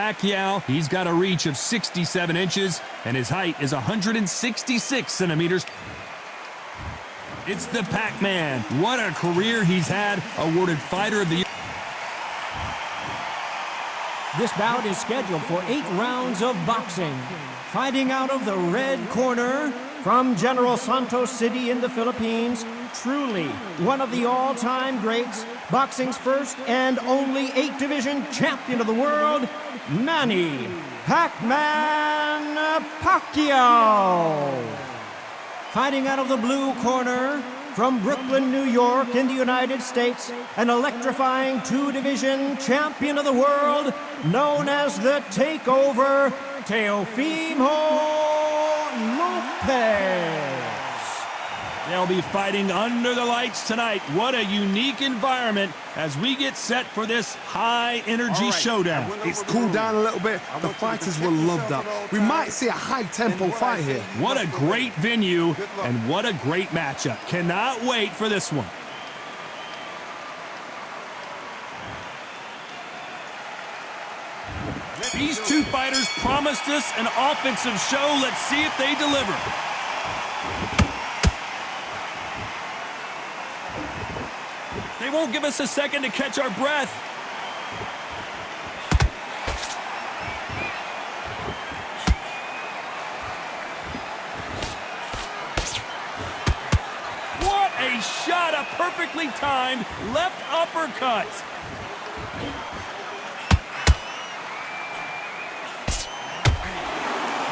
Pacquiao, he's got a reach of 67 inches, and his height is 166 centimeters. It's the Pac-Man. What a career he's had, awarded Fighter of the Year. This bout is scheduled for 8 rounds of boxing. Fighting out of the red corner, from General Santos City in the Philippines, truly one of the all-time greats, boxing's first and only 8-division champion of the world, Manny Pac-Man Pacquiao. Fighting out of the blue corner, from Brooklyn, New York in the United States, an electrifying 2-division champion of the world, known as the Takeover, Teofimo Lopez. They'll be fighting under the lights tonight. What a unique environment as we get set for this high-energy showdown. It's cooled down a little bit. The fighters will love that. We might see a high-tempo fight here. What a great venue and what a great matchup. Cannot wait for this one. These two fighters promised us an offensive show. Let's see if they deliver. They won't give us a second to catch our breath. What a shot, a perfectly timed left uppercut.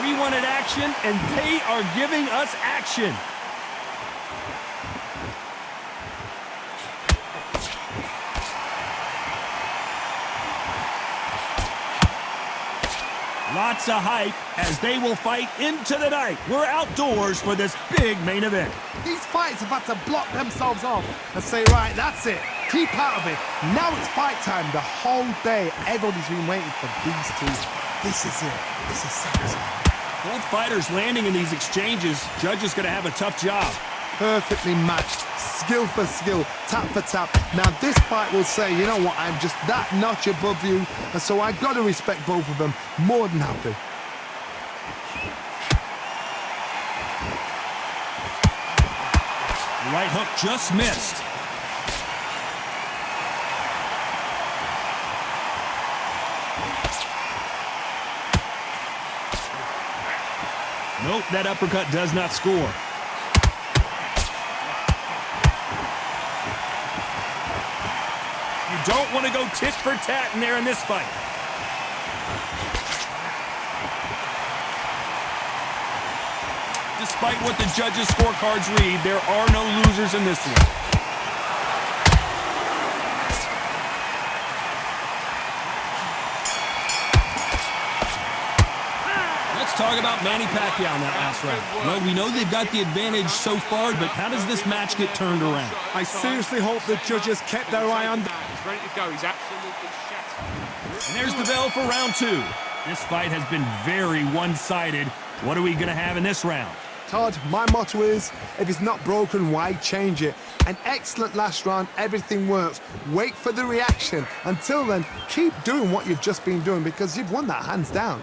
We wanted action, and they are giving us action. Lots of hype as they will fight into the night. We're outdoors for this big main event. These fighters have had to block themselves off and say, right, that's it. Keep out of it. Now it's fight time. The whole day, everybody's been waiting for these two. This is it. This is sexy. Both fighters landing in these exchanges. Judge is going to have a tough job. Perfectly matched, skill for skill, tap for tap. Now this fight will say, you know what, I'm just that notch above you, and so I got to respect both of them. More than happy. Right hook just missed. Nope, that uppercut does not score. You don't want to go tit for tat in there in this fight. Despite what the judges' scorecards read, there are no losers in this one. Let's talk about Manny Pacquiao in that last round. Well, we know they've got the advantage so far, but how does this match get turned around? I seriously hope the judges kept their eye on that. He's ready to go. He's absolutely shattered. And there's the bell for round 2. This fight has been very one-sided. What are we going to have in this round? Todd, my motto is, if it's not broken, why change it? An excellent last round, everything works. Wait for the reaction. Until then, keep doing what you've just been doing because you've won that hands down.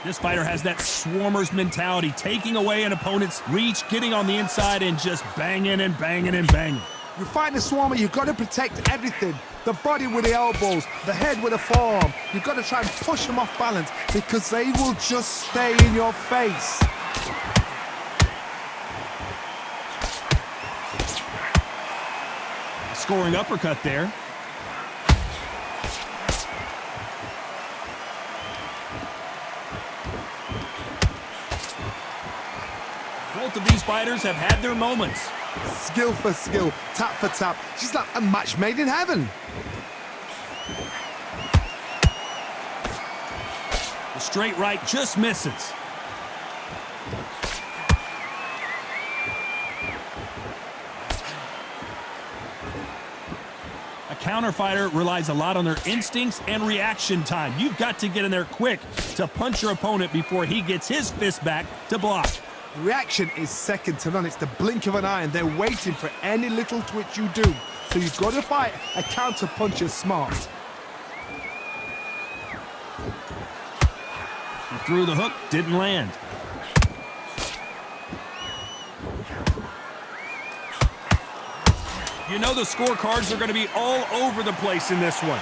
This fighter has that swarmer's mentality, taking away an opponent's reach, getting on the inside, and just banging and banging and banging. You fight the swarmer, you've got to protect everything. The body with the elbows, the head with the forearm. You've got to try and push them off balance because they will just stay in your face. Scoring uppercut there. Both of these fighters have had their moments. Skill for skill, tap for tap. She's like a match made in heaven. The straight right just misses. A counter fighter relies a lot on their instincts and reaction time. You've got to get in there quick to punch your opponent before he gets his fist back to block. Reaction is second to none. It's the blink of an eye, and they're waiting for any little twitch you do. So you've got to fight a counter punch as smart. He threw the hook, didn't land. You know the scorecards are going to be all over the place in this one.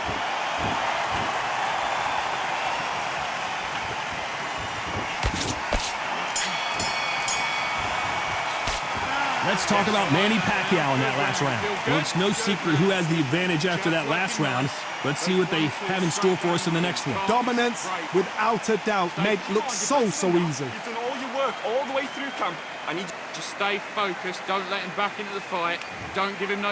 Let's talk about Manny Pacquiao in that last round. Well, it's no secret who has the advantage after that last round. Let's see what they have in store for us in the next one. Dominance, without a doubt, made it look so easy. You've done all your work all the way through camp. I need you to just stay focused. Don't let him back into the fight. Don't give him no...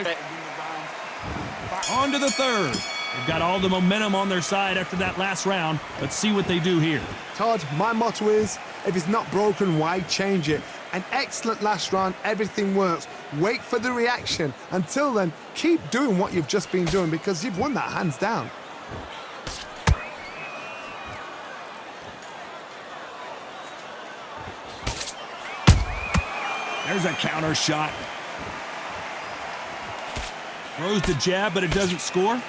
On to the third. They've got all the momentum on their side after that last round. Let's see what they do here. Todd, my motto is, if it's not broken, why change it? An excellent last round, everything works. Wait for the reaction. Until then, keep doing what you've just been doing because you've won that hands down. There's a counter shot. Throws the jab, but it doesn't score.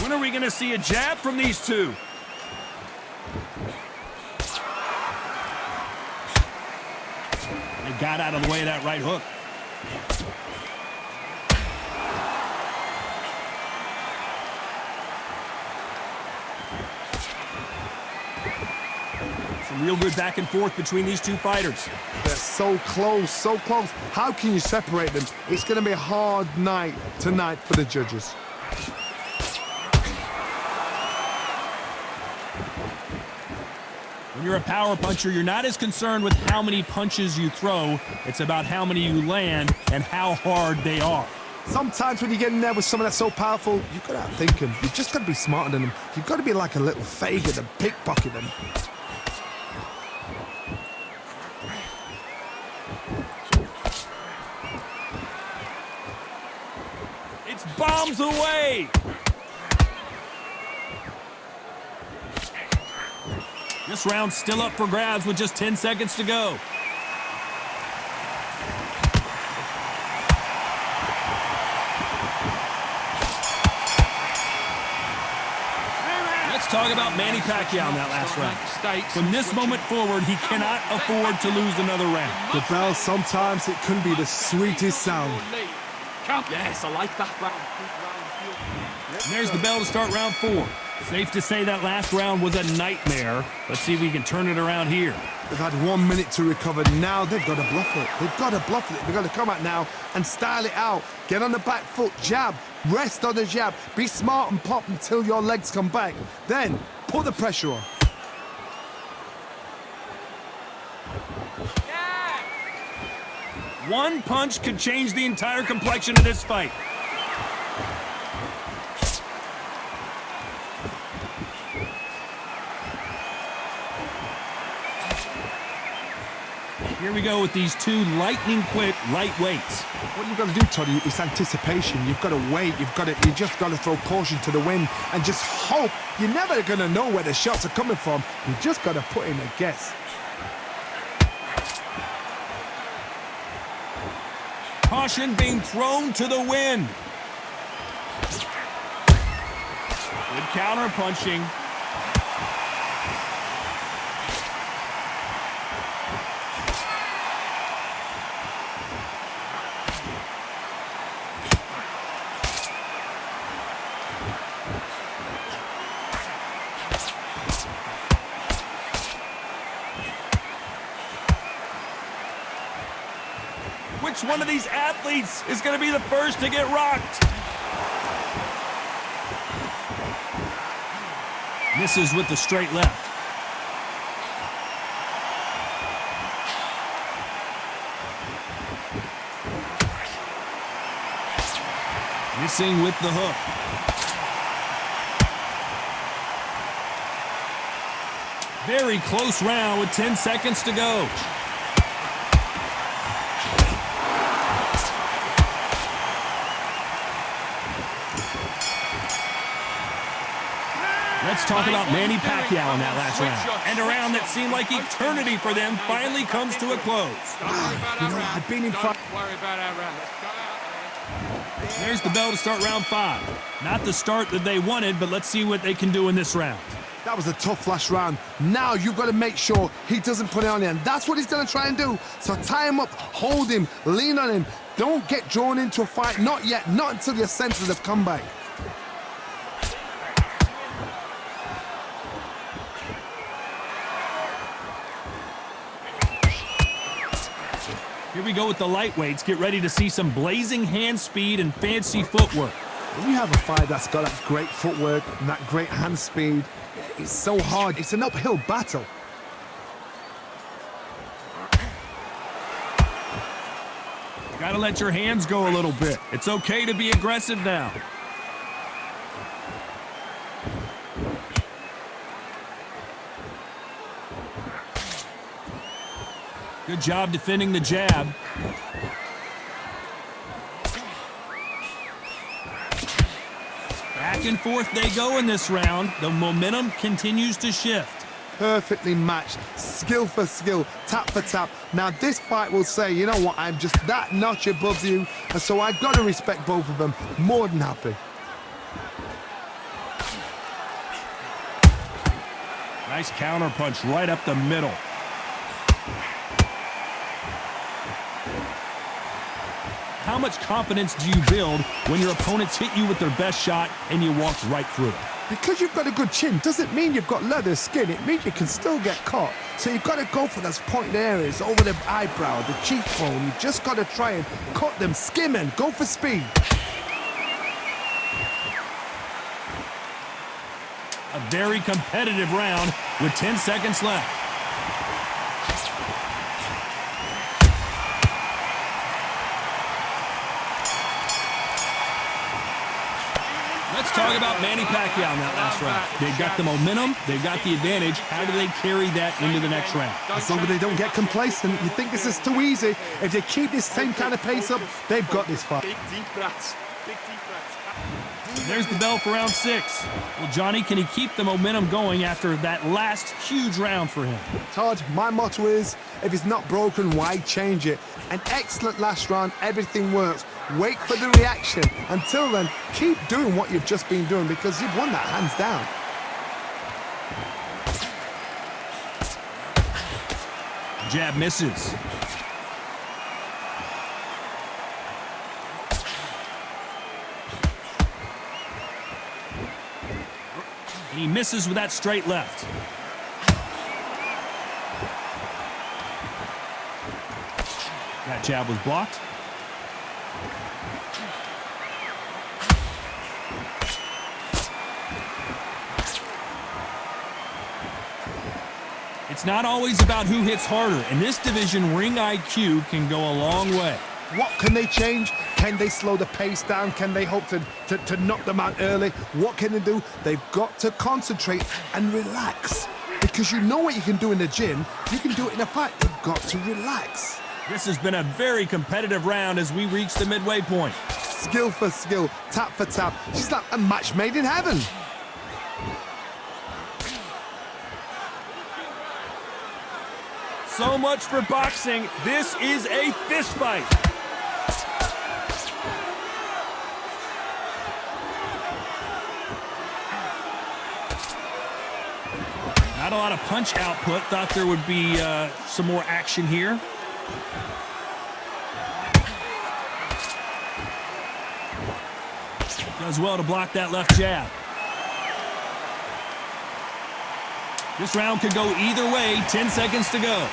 When are we going to see a jab from these two? They got out of the way of that right hook. Some real good back and forth between these two fighters. They're so close, so close. How can you separate them? It's going to be a hard night tonight for the judges. When you're a power puncher, you're not as concerned with how many punches you throw. It's about how many you land and how hard they are. Sometimes when you get in there with someone that's so powerful, you've got to outthink them. You've just got to be smarter than them. You've got to be like a little faggot and pickpocket them. It's bombs away! This round's still up for grabs with just 10 seconds to go. Let's talk about Manny Pacquiao in that last round. From this moment forward, he cannot afford to lose another round. The bell, sometimes it can be the sweetest sound. Yes, I like that round. And there's the bell to start round 4. Safe to say that last round was a nightmare. Let's see if we can turn it around here. They've had 1 minute to recover. Now they've got to bluff it. They've got to bluff it. They've got to come out now and style it out. Get on the back foot, jab, rest on the jab. Be smart and pop until your legs come back. Then put the pressure on. One punch could change the entire complexion of this fight. Here we go with these two lightning-quick lightweights. What you've got to do, Toddy, is anticipation. You've got to wait. You just got to throw caution to the wind and just hope. You're never going to know where the shots are coming from. You just got to put in a guess. Caution being thrown to the wind. Good counter punching. Which one of these athletes is going to be the first to get rocked? Misses with the straight left. Missing with the hook. Very close round with 10 seconds to go. Let's talk about Manny Pacquiao in that last round. And a round that seemed like eternity for them finally comes to a close. I've been in fight. Don't worry about our round. Let's go out there. There's the bell to start round 5. Not the start that they wanted, but let's see what they can do in this round. That was a tough last round. Now you've got to make sure he doesn't put it on you, and that's what he's going to try and do. So tie him up, hold him, lean on him. Don't get drawn into a fight. Not yet. Not until your senses have come back. Here we go with the lightweights. Get ready to see some blazing hand speed and fancy footwork. When you have a fight that's got that great footwork and that great hand speed, it's so hard. It's an uphill battle. You gotta let your hands go a little bit. It's okay to be aggressive now. Good job defending the jab. Back and forth they go in this round. The momentum continues to shift. Perfectly matched, skill for skill, tap for tap. Now this fight will say, you know what, I'm just that notch above you, and so I've got to respect both of them. More than happy. Nice counter punch right up the middle. How much confidence do you build when your opponents hit you with their best shot and you walk right through it? Because you've got a good chin doesn't mean you've got leather skin. It means you can still get caught. So you've got to go for those pointed areas over the eyebrow, the cheekbone. You've just got to try and cut them, skim them, go for speed. A very competitive round with 10 seconds left. Let's talk about Manny Pacquiao in that last round. They've got the momentum, they've got the advantage. How do they carry that into the next round? As long as they don't get complacent, you think this is too easy. If they keep this same kind of pace up, they've got this fight. Big deep breaths. Big deep breaths. There's the bell for round 6. Well, Johnny, can he keep the momentum going after that last huge round for him? Todd, my motto is, if it's not broken, why change it? An excellent last round, everything works. Wait for the reaction. Until then, keep doing what you've just been doing because you've won that hands down. Jab misses. And he misses with that straight left. That jab was blocked. It's not always about who hits harder. In this division, ring IQ can go a long way. What can they change? Can they slow the pace down? Can they hope to knock them out early? What can they do? They've got to concentrate and relax. Because you know what you can do in the gym, you can do it in a fight. You've got to relax. This has been a very competitive round as we reach the midway point. Skill for skill, tap for tap. She's like a match made in heaven. So much for boxing. This is a fist fight. Not a lot of punch output. Thought there would be some more action here. Does well to block that left jab. This round could go either way. 10 seconds to go.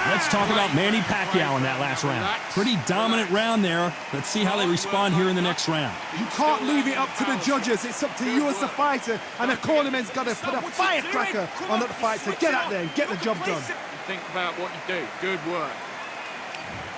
Let's talk about Manny Pacquiao in that last round. Pretty dominant round there. Let's see how they respond here in the next round. You can't leave it up to the judges. It's up to you as the fighter. And the cornerman's got to put a firecracker on the fighter. Get out there and get the job done. Think about what you do. Good work.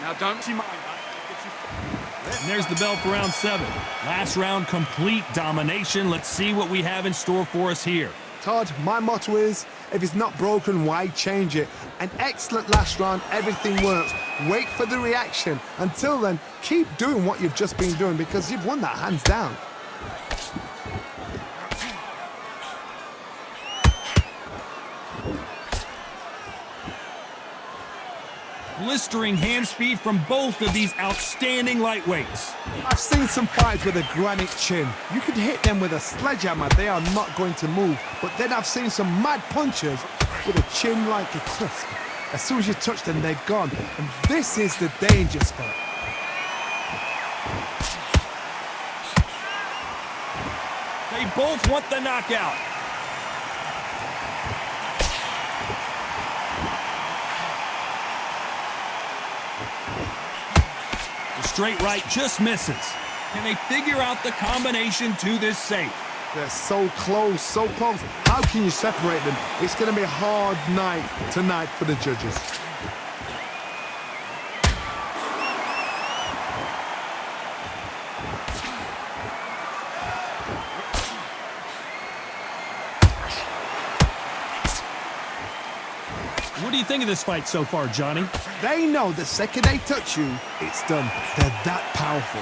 Now don't you mind that. And there's the bell for round 7. Last round, complete domination. Let's see what we have in store for us here. Todd, my motto is, if it's not broken, why change it? An excellent last round, everything works. Wait for the reaction. Until then, keep doing what you've just been doing because you've won that hands down. Blistering hand speed from both of these outstanding lightweights. I've seen some fights with a granite chin. You could hit them with a sledgehammer, they are not going to move. But then I've seen some mad punchers with a chin like a crisp. As soon as you touch them, they're gone. And this is the danger spot. They both want the knockout. The straight right just misses. Can they figure out the combination to this safe? They're so close, so close. How can you separate them? It's going to be a hard night tonight for the judges. What do you think of this fight so far, Johnny? They know the second they touch you, it's done. They're that powerful.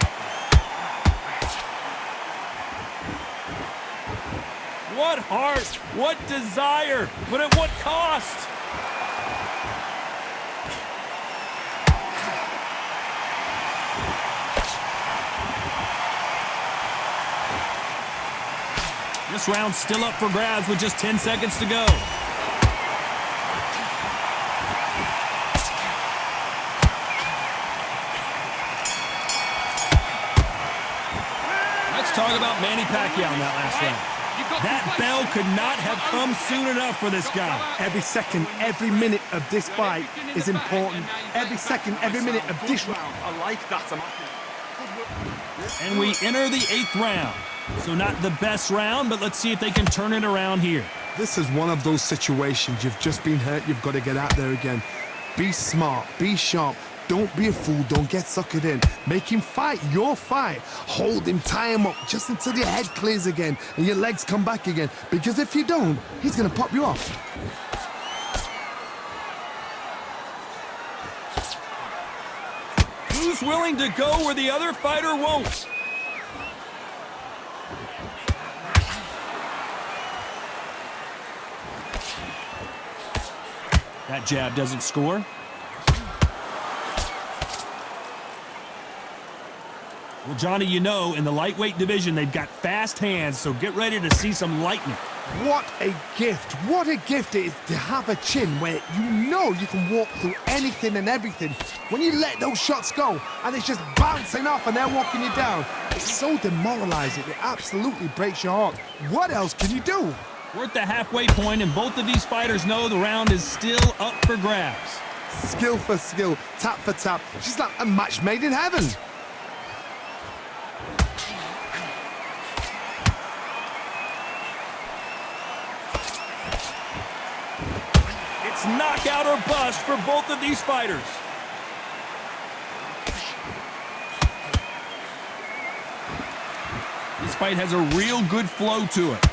What heart, what desire, but at what cost? This round's still up for grabs with just 10 seconds to go. Let's talk about Manny Pacquiao in that last round. That bell could not have come soon enough for this guy. Every second, every minute of this fight is important. Every second, every minute of this round. I like that. And we enter the 8th round. So not the best round, but let's see if they can turn it around here. This is one of those situations. You've just been hurt. You've got to get out there again. Be smart. Be sharp. Don't be a fool. Don't get suckered in. Make him fight your fight. Hold him, tie him up just until your head clears again and your legs come back again. Because if you don't, he's going to pop you off. Who's willing to go where the other fighter won't? That jab doesn't score. Well, Johnny, you know, in the lightweight division, they've got fast hands, so get ready to see some lightning. What a gift. What a gift it is to have a chin where you know you can walk through anything and everything. When you let those shots go and it's just bouncing off and they're walking you down, it's so demoralizing. It absolutely breaks your heart. What else can you do? We're at the halfway point, and both of these fighters know the round is still up for grabs. Skill for skill, tap for tap. She's like a match made in heaven. It's knockout or bust for both of these fighters. This fight has a real good flow to it.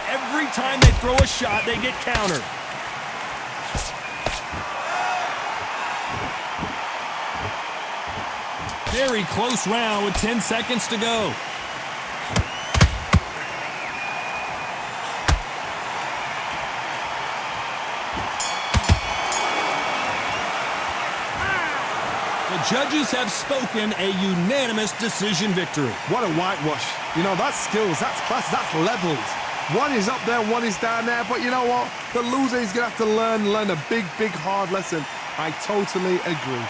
Every time they throw a shot, they get countered. Very close round with 10 seconds to go. The judges have spoken, a unanimous decision victory. What a whitewash. You know, that's skills, that's class, that's levels. One is up there, one is down there, but you know what? The loser is going to have to learn a big, big, hard lesson. I totally agree.